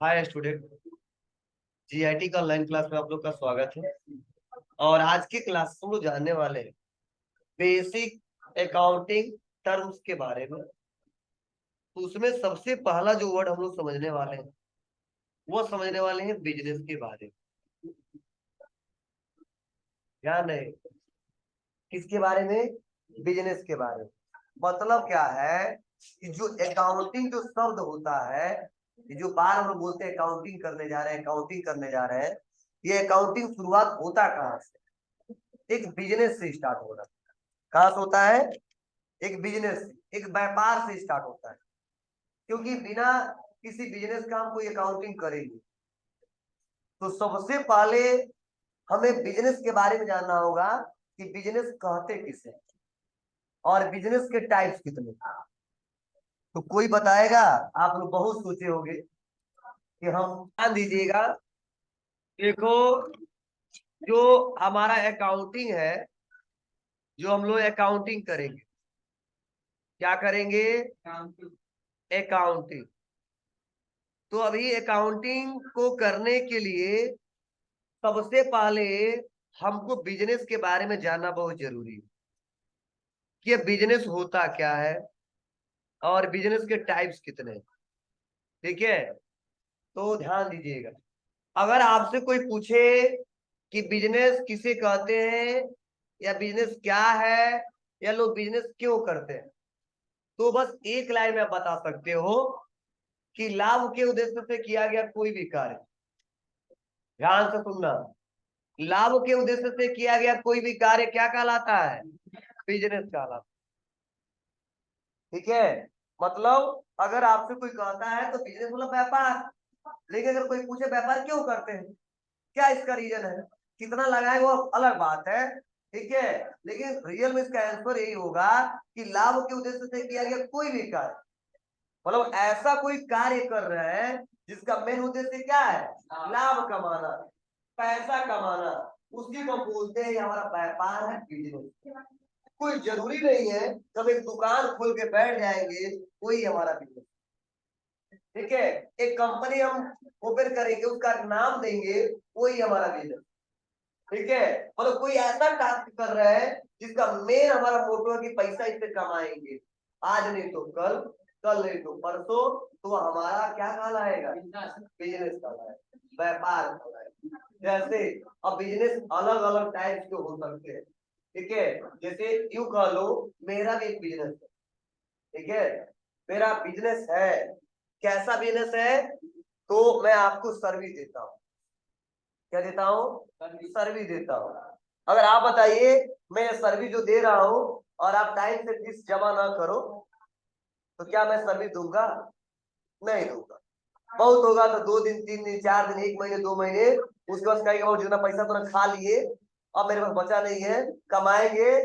Hi student. GIT का online class में आप लोग का स्वागत है। और आज की क्लास हम लोग जानने वाले हैं बेसिक अकाउंटिंग टर्म्स के बारे में। तो उसमें सबसे पहला जो वर्ड हम लोग समझने वाले हैं वो समझने वाले हैं बिजनेस के बारे में। ध्यान रहे, किसके बारे में? बिजनेस के बारे में। मतलब क्या है कि जो अकाउंटिंग जो शब्द होता है, ये जो बार हम लोग बोलते हैं अकाउंटिंग करने जा रहे हैं, अकाउंटिंग करने जा रहे हैं, ये अकाउंटिंग शुरुआत होता कहाँ से? एक बिजनेस से स्टार्ट हो रहा है। कहाँ से होता है? एक बिजनेस से, एक व्यापार से स्टार्ट होता है। क्योंकि बिना किसी बिजनेस का हम कोई अकाउंटिंग करेंगे तो सबसे पहले हमें बिजनेस के बारे में जानना होगा कि बिजनेस कहते किसे और बिजनेस के टाइप्स कितने। तो कोई बताएगा? आप लोग बहुत सोचे होंगे कि हम ध्यान दीजिएगा। देखो, जो हमारा अकाउंटिंग है, जो हम लोग अकाउंटिंग करेंगे, क्या करेंगे? अकाउंटिंग। तो अभी अकाउंटिंग को करने के लिए सबसे पहले हमको बिजनेस के बारे में जानना बहुत जरूरी है कि ये बिजनेस होता क्या है और बिजनेस के टाइप्स कितने हैं। ठीक है, तो ध्यान दीजिएगा। अगर आपसे कोई पूछे कि बिजनेस किसे कहते हैं या बिजनेस क्या है या लोग बिजनेस क्यों करते हैं, तो बस एक लाइन में आप बता सकते हो कि लाभ के उद्देश्य से किया गया कोई भी कार्य। ध्यान से सुनना, लाभ के उद्देश्य से किया गया कोई भी कार्य क्या कहलाता है? बिजनेस कहलाता है। ठीक है, मतलब अगर आपसे कोई कहता है तो बिजनेस मतलब व्यापार। लेकिन अगर कोई पूछे व्यापार क्यों करते हैं, क्या इसका रीजन है, कितना लगाए, वो अलग बात है। ठीक है, लेकिन रियल में इसका आंसर यही होगा कि लाभ के उद्देश्य से किया गया कोई भी कार्य, मतलब ऐसा कोई कार्य कर रहे हैं जिसका मेन उद्देश्य क्या है? लाभ कमाना, पैसा कमाना, उसी को बोलते हैं ये हमारा व्यापार है, बिजनेस। कोई जरूरी नहीं है जब एक दुकान खोल के बैठ जाएंगे कोई हमारा बिजनेस। ठीक है, एक कंपनी हम ओपन करेंगे, उसका नाम देंगे, वही हमारा बिजनेस। ठीक है, मतलब कोई ऐसा टास्क कर रहा है जिसका मेन हमारा मोटो है कि पैसा इससे कमाएंगे, आज नहीं तो कल, कल नहीं तो परसों, तो हमारा क्या कहलाएगा? बिजनेस कहलाएगा, व्यापार कहलाएगा। जैसे अब बिजनेस अलग अलग टाइप के हो सकते हैं। ठीक है, जैसे यूं कह लो मेरा भी एक बिजनेस है। ठीक है, मेरा बिजनेस है। कैसा बिजनेस है? तो मैं आपको सर्विस देता हूँ। क्या देता हूँ? सर्विस देता हूँ। अगर आप बताइए मैं सर्विस जो दे रहा हूँ और आप टाइम से फीस जमा ना करो तो क्या मैं सर्विस दूंगा? नहीं दूंगा। बहुत होगा तो 2 दिन, 3 दिन, 4 दिन, 1 महीने, 2 महीने, उसके बाद कहेंगे बहुत जितना पैसा तो खा लिए, अब मेरे पास बचा नहीं है, कमाएंगे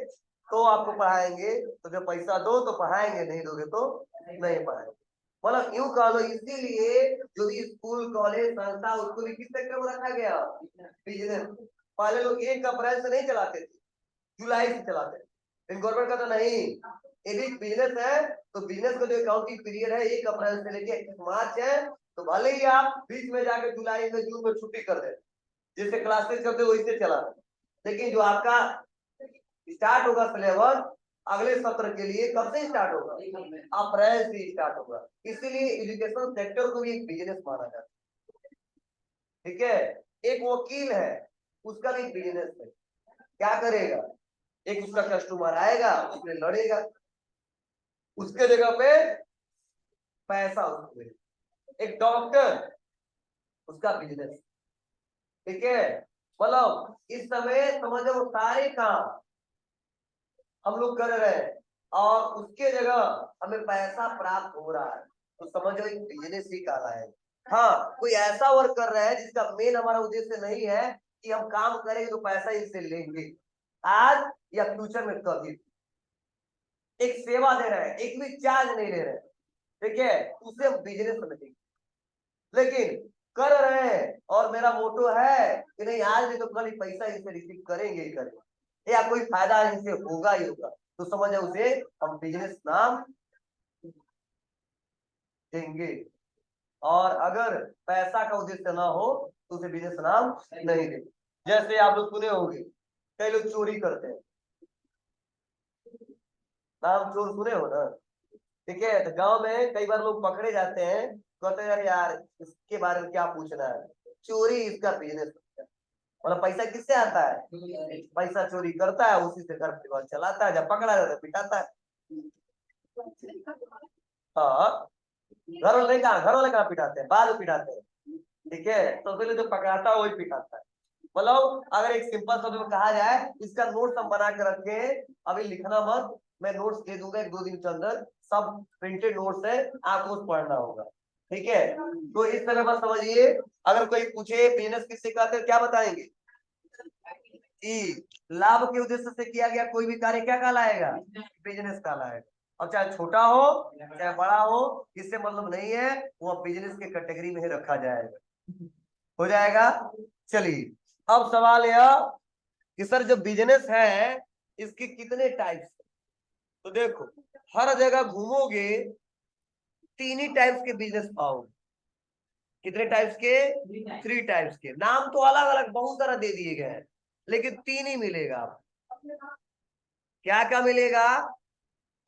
तो आपको पढ़ाएंगे, तो जब पैसा दो तो पढ़ाएंगे, नहीं दोगे तो नहीं पढ़ाएंगे। मतलब यूं कह लो, इसीलिए जो भी स्कूल कॉलेज संस्था उसको भी किस सेक्टर में रखा गया? बिजनेस। पहले लोग 1 अप्रैल से नहीं चलाते थे, जुलाई से चलाते थे, लेकिन गवर्नमेंट का तो नहीं, ये भी बिजनेस है। तो बिजनेस का जो अकाउंटिंग पीरियड है 1 अप्रैल से लेके 31 मार्च है। तो भले ही आप बीच में जाके जुलाई में, जून में छुट्टी कर दे, जिससे क्लासेस चलते वैसे चला, लेकिन जो आपका स्टार्ट होगा सिलेबस अगले सत्र के लिए, कब से स्टार्ट होगा? अप्रैल से स्टार्ट होगा। इसीलिए एजुकेशन सेक्टर को भी एक बिजनेस माना जाता है। ठीक है, एक वकील है, उसका भी बिजनेस है। क्या करेगा? एक उसका कस्टमर आएगा, उसमें लड़ेगा, उसके जगह पे पैसा उसको मिलेगा। एक डॉक्टर, उसका बिजनेस। ठीक है, मतलब इस समय समझो वो सारे काम हम लोग कर रहे हैं और उसके जगह हमें पैसा प्राप्त हो रहा है, तो समझो एक बिजनेस ही काला है। हाँ, कोई ऐसा वर्क कर रहा है जिसका मेन हमारा उद्देश्य नहीं है कि हम काम करेंगे तो पैसा इससे लेंगे आज या फ्यूचर में कभी, एक सेवा दे रहे हैं, एक भी चार्ज नहीं ले रहे हैं। ठीक है, उसे हम बिजनेस समझेंगे। लेकिन कर रहे हैं और मेरा मोटो है कि नहीं आज नहीं तो कल ही पैसा इनसे रिसीव करेंगे ही करेंगे, या कोई फायदा इनसे होगा ही होगा, तो समझे उसे हम बिजनेस नाम देंगे। और अगर पैसा का उद्देश्य ना हो तो उसे बिजनेस नाम नहीं दे। जैसे आप लोग सुने होंगे कई लोग चोरी करते हैं, नाम चोर सुने हो ना। ठीक है, तो गांव में कई बार लोग पकड़े जाते हैं, कहते हैं यार यार इसके बारे में क्या पूछना है, चोरी इसका बिजनेस है। मतलब पैसा किससे आता है, पैसा चोरी करता है, उसी से घर परिवार चलाता है, जब पकड़ा जाता है पिटाता है। हाँ, घर वाले कहाँ पिटाते हैं, बाद में पिटाते हैं। ठीक है, तो पहले जो पकड़ाता है वही पिटाता है। मतलब अगर एक सिंपल शब्द में कहा जाए, इसका नोट्स हम बना के रखे, अभी लिखना मत, मैं नोट्स दे दूंगा 1-2 दिन के अंदर, सब प्रिंटेड नोट्स है, आपको पढ़ना होगा। ठीक है, तो इस तरह बस समझिए। अगर कोई पूछे बिजनेस किससे कहते हैं, क्या बताएंगे कि लाभ के उद्देश्य से किया गया कोई भी कार्य क्या कहलाएगा, बिजनेस कहलाएगा। और चाहे छोटा हो चाहे बड़ा हो, इससे मतलब नहीं है, वो बिजनेस के कैटेगरी में ही रखा जाएगा। हो जाएगा। चलिए, अब सवाल यह कि सर जो बिजनेस है इसके कितने टाइप्स। तो देखो, हर जगह घूमोगे 3 ही टाइप्स के बिजनेस पाओगे। कितने टाइप्स के, 3 टाइप्स के। नाम तो अलग अलग बहुत सारा दे दिए गए हैं, लेकिन 3 ही मिलेगा आपको। क्या क्या मिलेगा,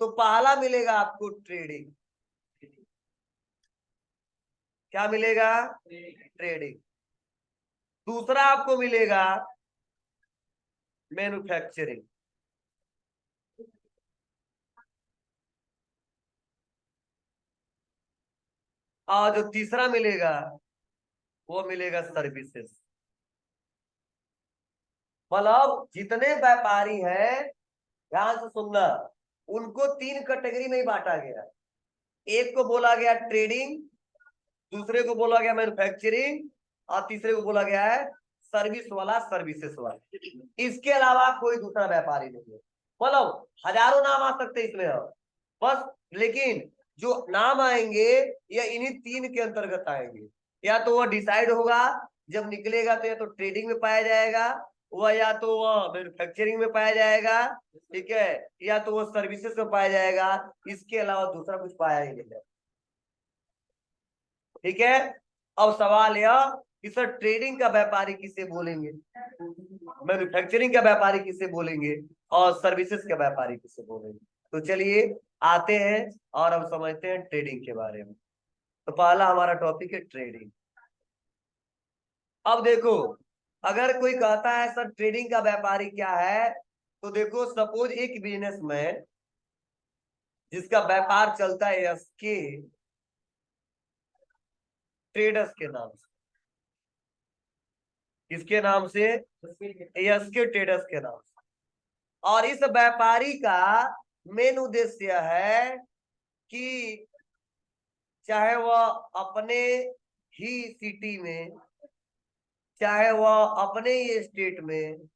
तो पहला मिलेगा आपको ट्रेडिंग। क्या मिलेगा, ट्रेडिंग। दूसरा आपको मिलेगा मैन्युफैक्चरिंग। और जो तीसरा मिलेगा वो मिलेगा सर्विसेज। मतलब जितने व्यापारी हैं, ध्यान से सुनना, उनको 3 कैटेगरी में ही बांटा गया। एक को बोला गया ट्रेडिंग, दूसरे को बोला गया मैन्युफैक्चरिंग, और तीसरे को बोला गया है सर्विस वाला, सर्विसेज वाला। इसके अलावा कोई दूसरा व्यापारी नहीं है। मतलब हजारों नाम आ सकते इसमें अब, बस, लेकिन जो नाम आएंगे ये इन्हीं 3 के अंतर्गत आएंगे। या तो वह डिसाइड होगा जब निकलेगा, तो या तो ट्रेडिंग में पाया जाएगा, वह या तो वह मैन्युफैक्चरिंग में पाया जाएगा, ठीक है, या तो वह सर्विसेज में पाया जाएगा। इसके अलावा दूसरा कुछ पाया ही नहीं जाएगा। ठीक है, अब सवाल यह कि सर ट्रेडिंग का व्यापारी किसे बोलेंगे, मैन्युफैक्चरिंग का व्यापारी किसे बोलेंगे, और सर्विसेज का व्यापारी किसे बोलेंगे। तो चलिए आते हैं और अब समझते हैं ट्रेडिंग के बारे में। तो पहला हमारा टॉपिक है ट्रेडिंग। अब देखो, अगर कोई कहता है सर ट्रेडिंग का व्यापारी क्या है, तो देखो सपोज एक बिजनेसमैन जिसका व्यापार चलता है एसके ट्रेडर्स के नाम से। किसके नाम से, एसके ट्रेडर्स के नाम से। और इस व्यापारी का मेन उद्देश्य है कि चाहे वह अपने ही सिटी में, चाहे वह अपने ही स्टेट में,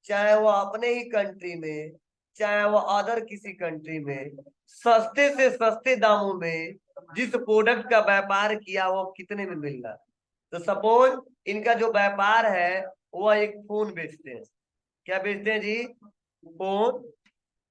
चाहे वह अपने ही कंट्री में, चाहे वह अदर किसी कंट्री में, सस्ते से सस्ते दामों में जिस प्रोडक्ट का व्यापार किया वो कितने में मिल रहा है। तो सपोज इनका जो व्यापार है वह एक फोन बेचते हैं। क्या बेचते हैं जी, फोन,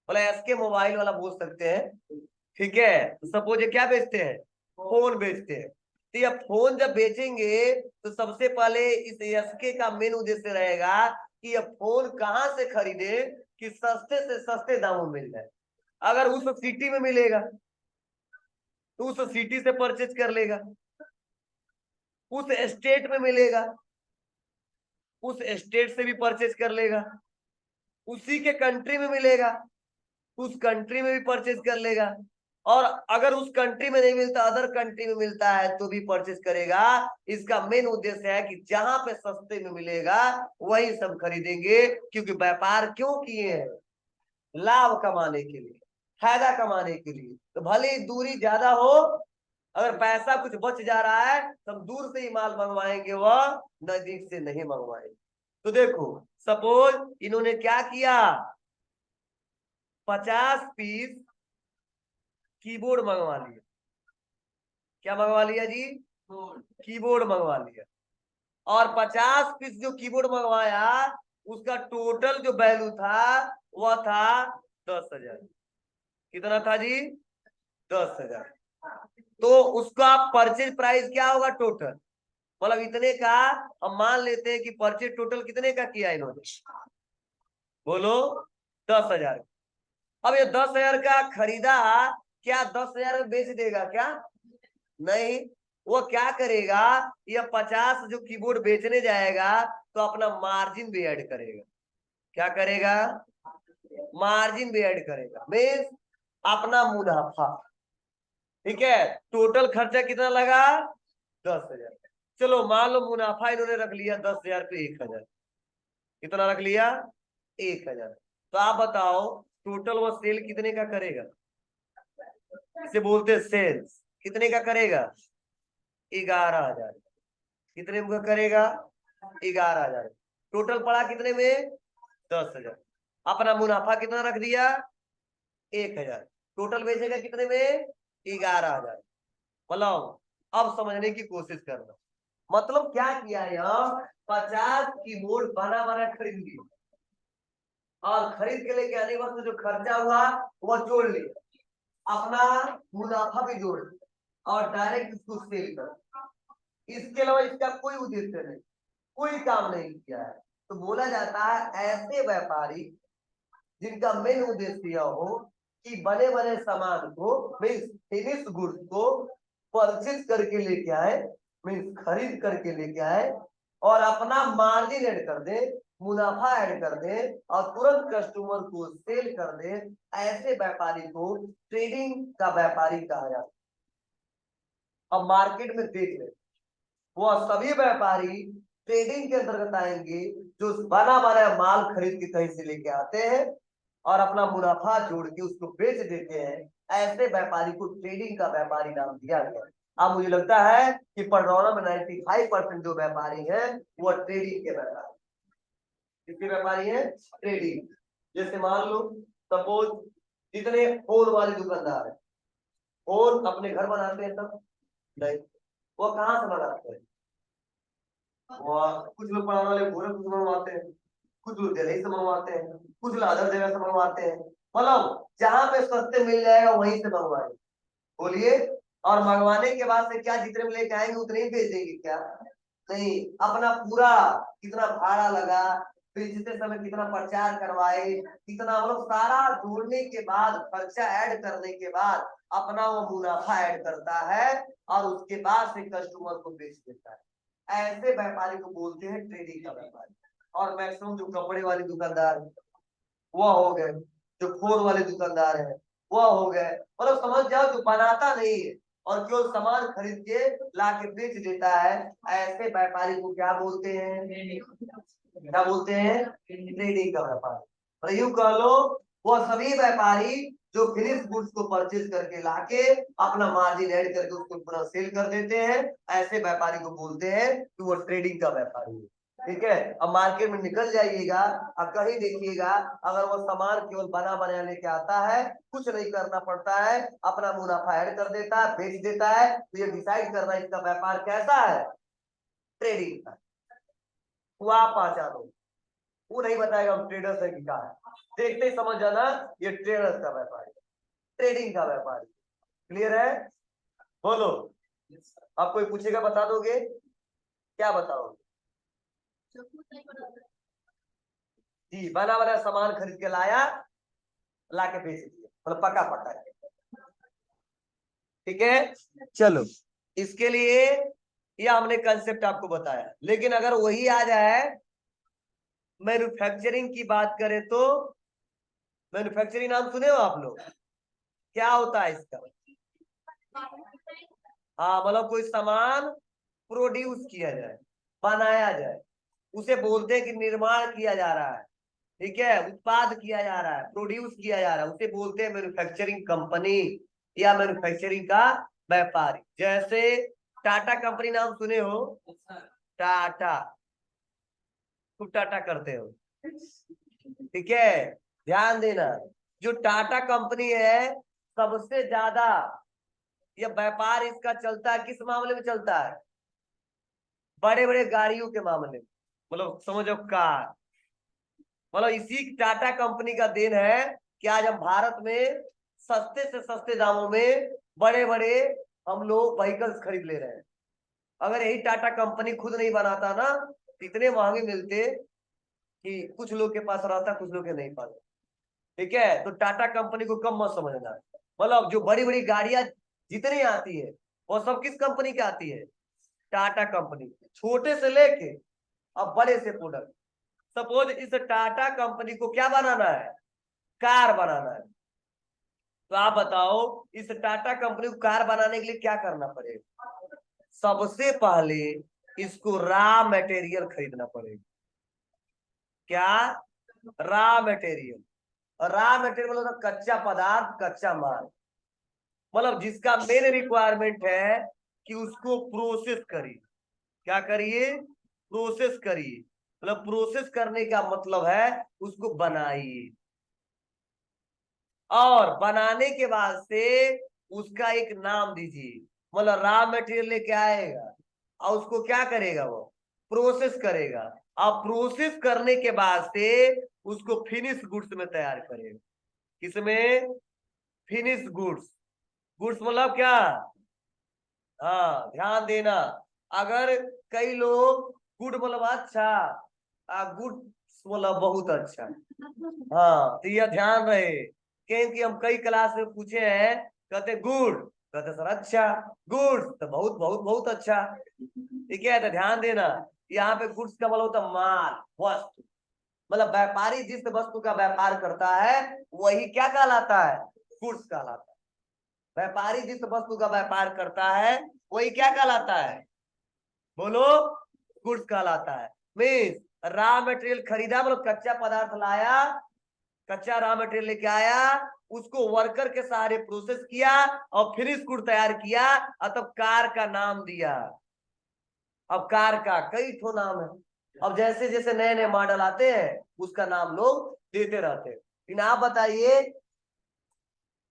मतलब एसके मोबाइल वाला बोल सकते हैं। ठीक है, तो सपोज ये क्या बेचते हैं, फोन बेचते हैं। तो ये फोन जब बेचेंगे तो सबसे पहले इस एसके का मेन उद्देश्य रहेगा कि ये फोन कहां से खरीदे कि सस्ते से सस्ते दामों में मिल जाए। अगर उस सिटी में मिलेगा तो उस सिटी से परचेज कर लेगा, उस स्टेट में मिलेगा उस स्टेट से भी परचेज कर लेगा, उसी के कंट्री में मिलेगा उस कंट्री में भी परचेज कर लेगा, और अगर उस कंट्री में नहीं मिलता अदर कंट्री में मिलता है तो भी परचेज करेगा। इसका मेन उद्देश्य है कि जहां पे सस्ते में मिलेगा वही सब खरीदेंगे, क्योंकि व्यापार क्यों किए हैं, लाभ कमाने के लिए, फायदा कमाने के लिए। तो भले ही दूरी ज्यादा हो, अगर पैसा कुछ बच जा रहा है तो हम दूर से ही माल मंगवाएंगे, वह नजदीक से नहीं मंगवाएंगे। तो देखो सपोज इन्होंने क्या किया, 50 पीस कीबोर्ड मंगवा लिया। क्या मंगवा लिया जी, कीबोर्ड मंगवा लिया। और 50 पीस जो कीबोर्ड मंगवाया उसका टोटल जो वैल्यू था वह था 10,000। कितना था जी, 10,000। तो उसका परचेज प्राइस क्या होगा टोटल, मतलब इतने का। अब मान लेते हैं कि परचेज टोटल कितने का किया इन्होंने, बोलो 10,000। अब ये 10,000 का खरीदा, क्या 10,000 में बेच देगा क्या, नहीं। वो क्या करेगा, ये 50 जो कीबोर्ड बेचने जाएगा तो अपना मार्जिन भी ऐड करेगा। क्या करेगा, मार्जिन भी ऐड करेगा, मीन्स अपना मुनाफा। ठीक है, टोटल खर्चा कितना लगा, 10,000। चलो मान लो मुनाफा इन्होंने रख लिया 10,000 पे 1,000, कितना रख लिया, 1,000। तो आप बताओ टोटल वो सेल कितने का करेगा, इसे बोलते हैं सेल्स, कितने का करेगा, 11,000। कितने का करेगा, 11,000। टोटल पड़ा कितने में, 10,000। अपना मुनाफा कितना रख दिया, 1,000। टोटल बेचेगा कितने में, 11,000। मतलब अब समझने की कोशिश करना, मतलब क्या किया यहाँ, 50 कीबोर्ड बना बना खरीद लिया, और खरीद के लेके आने के बाद जो खर्चा हुआ वह जोड़ लिया, अपना मुनाफा भी जोड़ लिया, और डायरेक्ट इसको सेल कर। इसके अलावा इसका कोई उद्देश्य नहीं, कोई काम नहीं किया है। तो बोला जाता है ऐसे व्यापारी जिनका मेन उद्देश्य यह हो कि बने बने सामान को, मीन्स फिनिश गुड्स को परचेज करके लेके आए, मीन्स खरीद करके लेके आए, और अपना मार्जिन ऐड कर दे, मुनाफा ऐड कर दे, और तुरंत कस्टमर को सेल कर दे। ऐसे व्यापारी को ट्रेडिंग का व्यापारी कहा जाता है। अब मार्केट में देख ले, वो सभी व्यापारी ट्रेडिंग के अंतर्गत आएंगे जो बना बना माल खरीद के कहीं से लेके आते हैं और अपना मुनाफा जोड़ के उसको बेच देते हैं। ऐसे व्यापारी को ट्रेडिंग का व्यापारी नाम दिया गया। अब मुझे लगता है कि पडरौना में 95% जो व्यापारी हैं वो ट्रेडिंग के व्यापारी, किसके व्यापारी हैं, ट्रेडिंग। जैसे मान लो सपोज जितने फोन वाले दुकानदार है, फोन अपने घर बनाते हैं सब, नहीं, वो कहाँ से बनाते हैं, वो कुछ लोग पढ़ाने वाले गोरखपुर से मंगवाते हैं, कुछ लोग दिल्ली से मंगवाते हैं, कुछ लोग अदर जगह से मंगवाते हैं। मतलब जहां पे सस्ते मिल जाएगा वहीं से मंगवाए, बोलिए। और मंगवाने के बाद से क्या जितने में लेके आएंगे उतने ही भेज देंगे क्या, नहीं, अपना पूरा कितना भाड़ा लगा, बेचते समय कितना प्रचार करवाए, कितना, मतलब सारा जोड़ने के बाद, खर्चा ऐड करने के बाद अपना वो मुनाफा ऐड करता है, और उसके बाद से कस्टमर को बेच देता है। ऐसे व्यापारी को बोलते हैं ट्रेडिंग का व्यापारी। और मैक्सिमम जो कपड़े वाले दुकानदार वो हो गए, जो फोन वाले दुकानदार है वो हो गए, मतलब समझ जाओ जो बनाता नहीं है और केवल सामान खरीद के ला के बेच देता है, ऐसे व्यापारी को क्या बोलते हैं, क्या बोलते हैं, ट्रेडिंग का व्यापारी। और यूं कह लो वो सभी व्यापारी जो फिनिश गुड्स को परचेज करके लाके अपना मार्जिन ऐड करके उसको पूरा सेल कर देते हैं, ऐसे व्यापारी को बोलते हैं कि वो ट्रेडिंग का व्यापारी है। ठीक है, अब मार्केट में निकल जाइएगा, अब कहीं देखिएगा, अगर वो सामान केवल बना बना लेके आता है, कुछ नहीं करना पड़ता है, अपना मुनाफा ऐड कर देता है, बेच देता है, तो ये डिसाइड करना इसका व्यापार कैसा है, ट्रेडिंग का। वो आप पहचानो, वो नहीं बताएगा हम ट्रेडर्स है कि क्या है, देखते ही समझ जाना ये ट्रेडर्स का व्यापार है, ट्रेडिंग का व्यापार। क्लियर है, बोलो। आप कोई पूछेगा बता दोगे, क्या बताओगे, जी बना बना सामान खरीद के लाया, ला के बेच दिया, मतलब पका पका है। ठीक है, चलो इसके लिए यह हमने कंसेप्ट आपको बताया। लेकिन अगर वही आ जाए मैन्युफैक्चरिंग की बात करें तो, मैन्युफैक्चरिंग नाम सुने हो आप लोग, क्या होता है इसका, हाँ मतलब कोई सामान प्रोड्यूस किया जाए, बनाया जाए, उसे बोलते हैं कि निर्माण किया जा रहा है। ठीक है, उत्पाद किया जा रहा है, प्रोड्यूस किया जा रहा है, उसे बोलते हैं मैन्युफैक्चरिंग कंपनी या मैन्युफैक्चरिंग का व्यापारी। जैसे टाटा कंपनी नाम सुने हो, टाटा, खूब टाटा करते हो, ठीक है, ध्यान देना, जो टाटा कंपनी है सबसे ज्यादा यह व्यापार इसका चलता है, किस मामले में चलता है, बड़े बड़े गाड़ियों के मामले में, मतलब समझो कार। मतलब इसी टाटा कंपनी का देन है कि आज हम भारत में सस्ते से सस्ते दामों में बड़े बड़े हम लोग व्हीकल्स खरीद ले रहे हैं। अगर यही टाटा कंपनी खुद नहीं बनाता ना, इतने महंगे मिलते कि कुछ लोग के पास रहता, कुछ लोग के नहीं पास। ठीक है, तो टाटा कंपनी को कम मत समझना। मतलब जो बड़ी बड़ी गाड़ियां जितनी आती है वो सब किस कंपनी की आती है? टाटा कंपनी। छोटे से लेके अब बड़े से प्रोडक्ट। सपोज इस टाटा कंपनी को क्या बनाना है? कार बनाना है। तो आप बताओ, इस टाटा कंपनी को कार बनाने के लिए क्या करना पड़ेगा? सबसे पहले इसको रॉ मटेरियल खरीदना पड़ेगा। क्या? Raw material. रॉ मटेरियल मतलब कच्चा पदार्थ, कच्चा माल। मतलब जिसका मेन रिक्वायरमेंट है कि उसको प्रोसेस करिए। क्या करिए? प्रोसेस करिए। मतलब प्रोसेस करने का मतलब है उसको बनाइए, और बनाने के बाद से उसका एक नाम दीजिए। मतलब रॉ मटेरियल लेके आएगा और उसको क्या करेगा? वो प्रोसेस करेगा। और प्रोसेस करने के बाद से उसको फिनिश गुड्स में तैयार करेगा। किसमें? Finish goods. गुड्स मतलब क्या? हाँ, ध्यान देना। अगर कई लोग गुड मतलब अच्छा, गुड मतलब बहुत अच्छा। हाँ, तो यह ध्यान रहे, क्योंकि हम कई क्लास में पूछे हैं, कहते गुड, कहते सर अच्छा। गुड तो बहुत बहुत बहुत अच्छा। ठीक है, तो ध्यान देना, यहाँ पे गुड्स का मतलब होता है माल, वस्तु। मतलब व्यापारी जिस वस्तु का व्यापार करता है वही क्या कहलाता है? गुड्स कहलाता है। व्यापारी जिस वस्तु का व्यापार करता है वही क्या कहलाता है? बोलो। गुड्स कहलाता है। मीन्स रॉ मटेरियल खरीदा, मतलब कच्चा पदार्थ लाया, कच्चा रॉ मटेरियल लेके आया, उसको वर्कर के सहारे प्रोसेस किया और फिनिश गुड तैयार किया, और तब कार का नाम दिया। अब कार का कई ठो नाम है। अब जैसे जैसे नए नए मॉडल आते हैं उसका नाम लोग देते रहते हैं। लेकिन आप बताइए,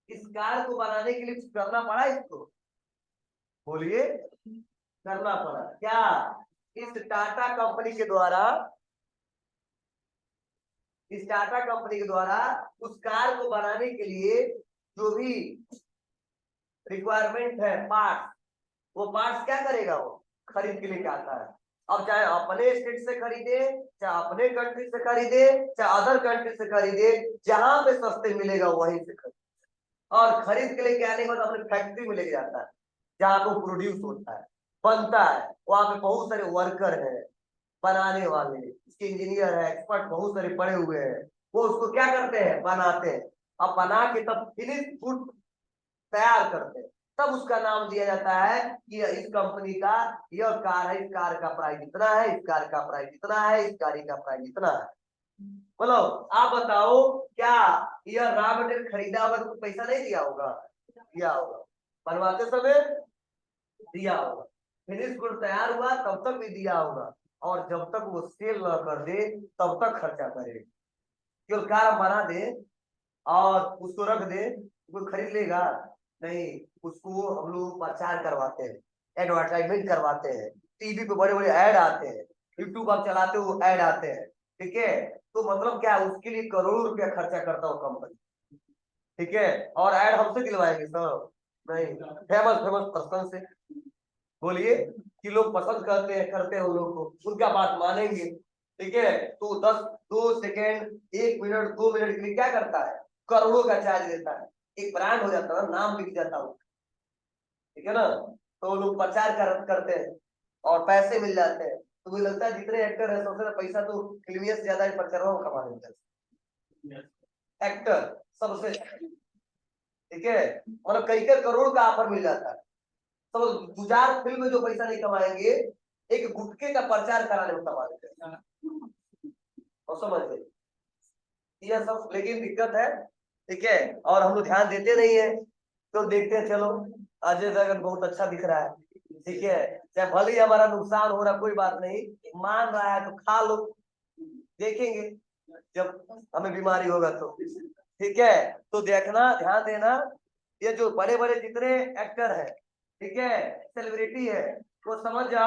इस कार को बनाने के लिए कुछ करना पड़ा इसको? बोलिए। करना पड़ा क्या? इस टाटा कंपनी के द्वारा, इस टाटा कंपनी के द्वारा उस कार को बनाने के लिए जो भी रिक्वायरमेंट है पार्ट, वो पार्ट्स क्या करेगा? वो खरीद के लेके आता है। अब चाहे अपने स्टेट से खरीदे, चाहे अपने कंट्री से खरीदे, चाहे अदर कंट्री से खरीदे, जहां पे सस्ते मिलेगा वहीं से खरीदे। और खरीद के लेके आने के बाद अपने फैक्ट्री में लेके जाता है, जहाँ पे प्रोड्यूस होता है, बनता है। वहां पे बहुत सारे वर्कर हैं बनाने वाले, इसके इंजीनियर है, एक्सपर्ट बहुत सारे पड़े हुए हैं। वो उसको क्या करते हैं? बनाते हैं। अब बना के तब फिनिश गुड तैयार करते हैं। तब उसका नाम दिया जाता है कि इस कंपनी का यह कार है, इस कार का प्राइस इतना है, इस कार का प्राइस इतना है, इस गाड़ी का प्राइस इतना है। बोलो, आप बताओ, क्या यह रॉ मटेरियल खरीदा होगा तो पैसा नहीं दिया होगा? दिया होगा। बनवाते समय दिया होगा। फिनिश गुड तैयार हुआ तब तक भी दिया होगा। और जब तक वो सेल न कर दे तब तक खर्चा करे। केवल कार बना दे और उसको रख दे, कोई खरीद लेगा? नहीं। उसको हम लोग प्रचार करवाते हैं, एडवर्टाइजमेंट करवाते हैं, टीवी पे बड़े बड़े ऐड आते हैं, यूट्यूब आप चलाते हो ऐड आते हैं। ठीक है, तो मतलब क्या है, उसके लिए करोड़ों रुपया खर्चा करता हो कंपनी। ठीक है, और ऐड हमसे दिलवाएंगे सर? नहीं, फेमस फेमस पर्सन से। बोलिए कि लोग पसंद करते हैं उन लोग को, उनका बात मानेंगे। ठीक है, तो 2 सेकेंड 1 मिनट 2 मिनट के लिए क्या करता है? करोड़ों का चार्ज देता है। एक ब्रांड हो जाता है, नाम बिक जाता है। ठीक है ना? तो लोग प्रचार करते हैं और पैसे मिल जाते हैं। तो मुझे लगता है जितने एक्टर है सबसे पैसा तो फिल्मिया से ज्यादा प्रचारों में कमा लेते हैं एक्टर सबसे। ठीक है, मतलब कई कई करोड़ का ऑफर मिल जाता है। तो 2 4 फिल्म में जो पैसा नहीं कमाएंगे, एक गुटके का प्रचार कराने में कमा लेते हैं। और समझ यह सब लेकिन दिक्कत है। ठीक है, और हम लोग ध्यान देते नहीं है। तो देखते हैं, चलो अजय देवगन बहुत अच्छा दिख रहा है, ठीक है, चाहे भले ही हमारा नुकसान हो रहा कोई बात नहीं, मान रहा है तो खा लो, देखेंगे जब हमें बीमारी होगा तो। ठीक है, तो देखना, ध्यान देना, ये जो बड़े बड़े जितने एक्टर है, ठीक है, सेलिब्रिटी है, वो समझ जाओ